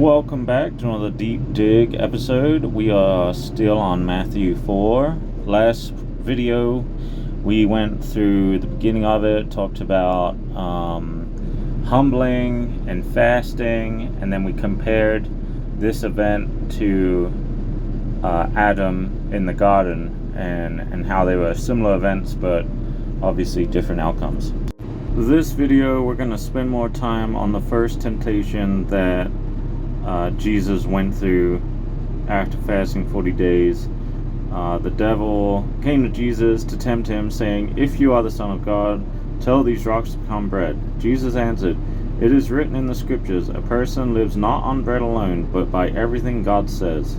Welcome back to another Deep Dig episode. We are still on Matthew 4. Last video, we went through the beginning of it, talked about humbling and fasting, and then we compared this event to Adam in the garden and how they were similar events but obviously different outcomes. This video, we're going to spend more time on the first temptation that Jesus went through after fasting 40 days. The devil came to Jesus to tempt him, saying, "If you are the Son of God, tell these rocks to become bread." Jesus answered, "It is written in the scriptures, a person lives not on bread alone, but by everything God says."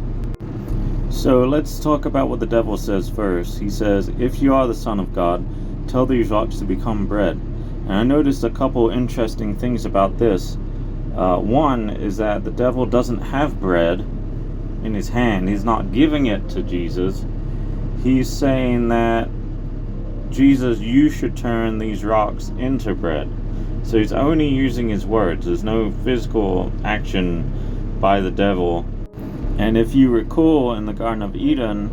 So let's talk about what the devil says first. He says, "If you are the Son of God, tell these rocks to become bread." And I noticed a couple interesting things about this. One is that the devil doesn't have bread in his hand. He's not giving it to Jesus. He's saying that, Jesus, you should turn these rocks into bread. So he's only using his words. There's no physical action by the devil. And if you recall, in the Garden of Eden,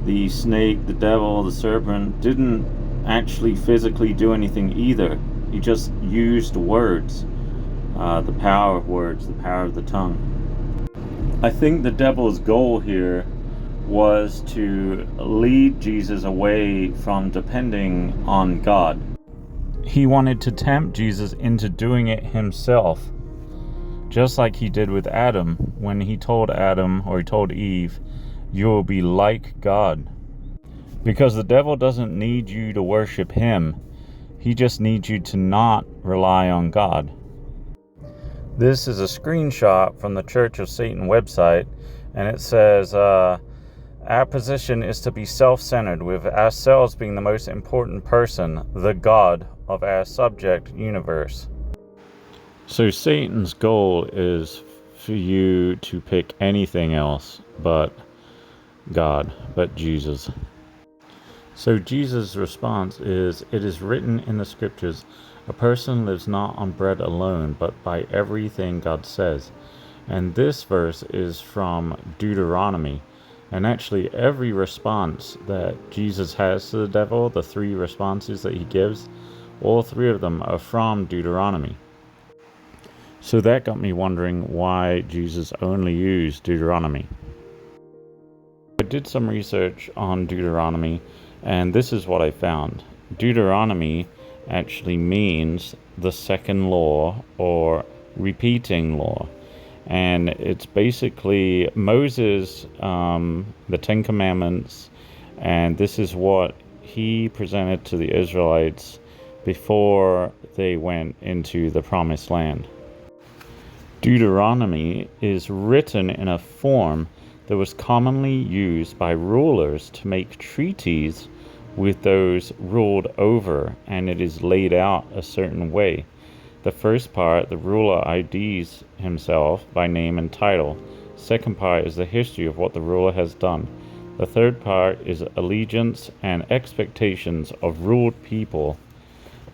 the snake, the devil, the serpent didn't actually physically do anything either. He just used words. The power of words, the power of the tongue. I think the devil's goal here was to lead Jesus away from depending on God. He wanted to tempt Jesus into doing it himself, just like he did with Adam when he told Adam, or he told Eve, "You will be like God." Because the devil doesn't need you to worship him. He just needs you to not rely on God. This is a screenshot from the Church of Satan website, and it says, our position is to be self-centered, with ourselves being the most important person, the God of our subject universe. So Satan's goal is for you to pick anything else but God, but Jesus. So Jesus' response is, "It is written in the scriptures, a person lives not on bread alone, but by everything God says." And this verse is from Deuteronomy. And actually every response that Jesus has to the devil, the three responses that he gives, all three of them are from Deuteronomy. So that got me wondering why Jesus only used Deuteronomy. I did some research on Deuteronomy, and this is what I found. Deuteronomy actually means the second law, or repeating law. And it's basically Moses, the Ten Commandments, and this is what he presented to the Israelites before they went into the Promised Land. Deuteronomy is written in a form that was commonly used by rulers to make treaties with those ruled over, and it is laid out a certain way. The first part, the ruler IDs himself by name and title. Second part is the history of what the ruler has done. The third part is allegiance and expectations of ruled people.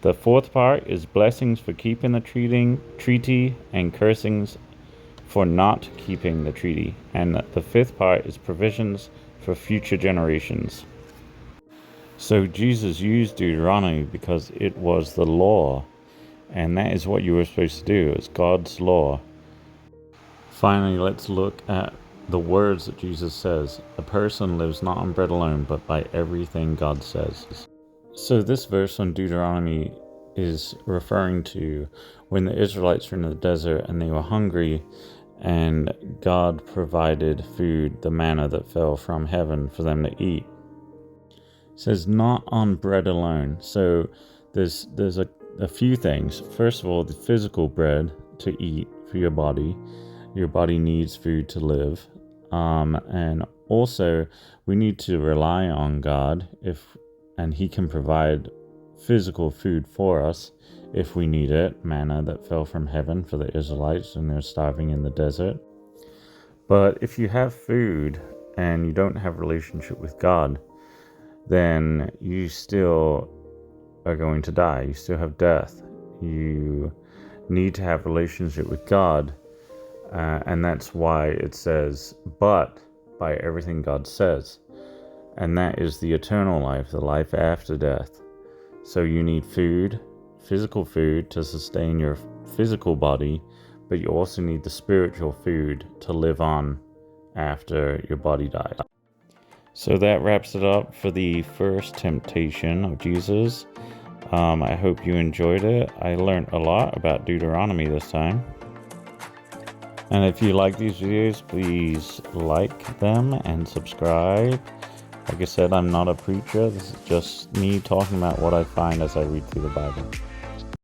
The fourth part is blessings for keeping the treaty and cursings for not keeping the treaty. And the fifth part is provisions for future generations. So Jesus used Deuteronomy because it was the law, and that is what you were supposed to do. It's God's law. Finally, let's look at the words that Jesus says. A person lives not on bread alone, but by everything God says. So this verse on Deuteronomy is referring to when the Israelites were in the desert and they were hungry, and God provided food, the manna that fell from heaven for them to eat. It says not on bread alone. So there's a few things. First of all, the physical bread to eat for your body. Your body needs food to live. And also we need to rely on God and he can provide physical food for us if we need it. Manna that fell from heaven for the Israelites when they're starving in the desert. But if you have food and you don't have a relationship with God, then you still are going to die. You still have death. You need to have a relationship with God And that's why it says, but by everything God says. And that is the eternal life, the life after death. So you need food, physical food, to sustain your physical body, but you also need the spiritual food to live on after your body dies. So that wraps it up for the first temptation of Jesus. I hope you enjoyed it. I learned a lot about Deuteronomy this time. And if you like these videos, please like them and subscribe. Like I said, I'm not a preacher. This is just me talking about what I find as I read through the Bible.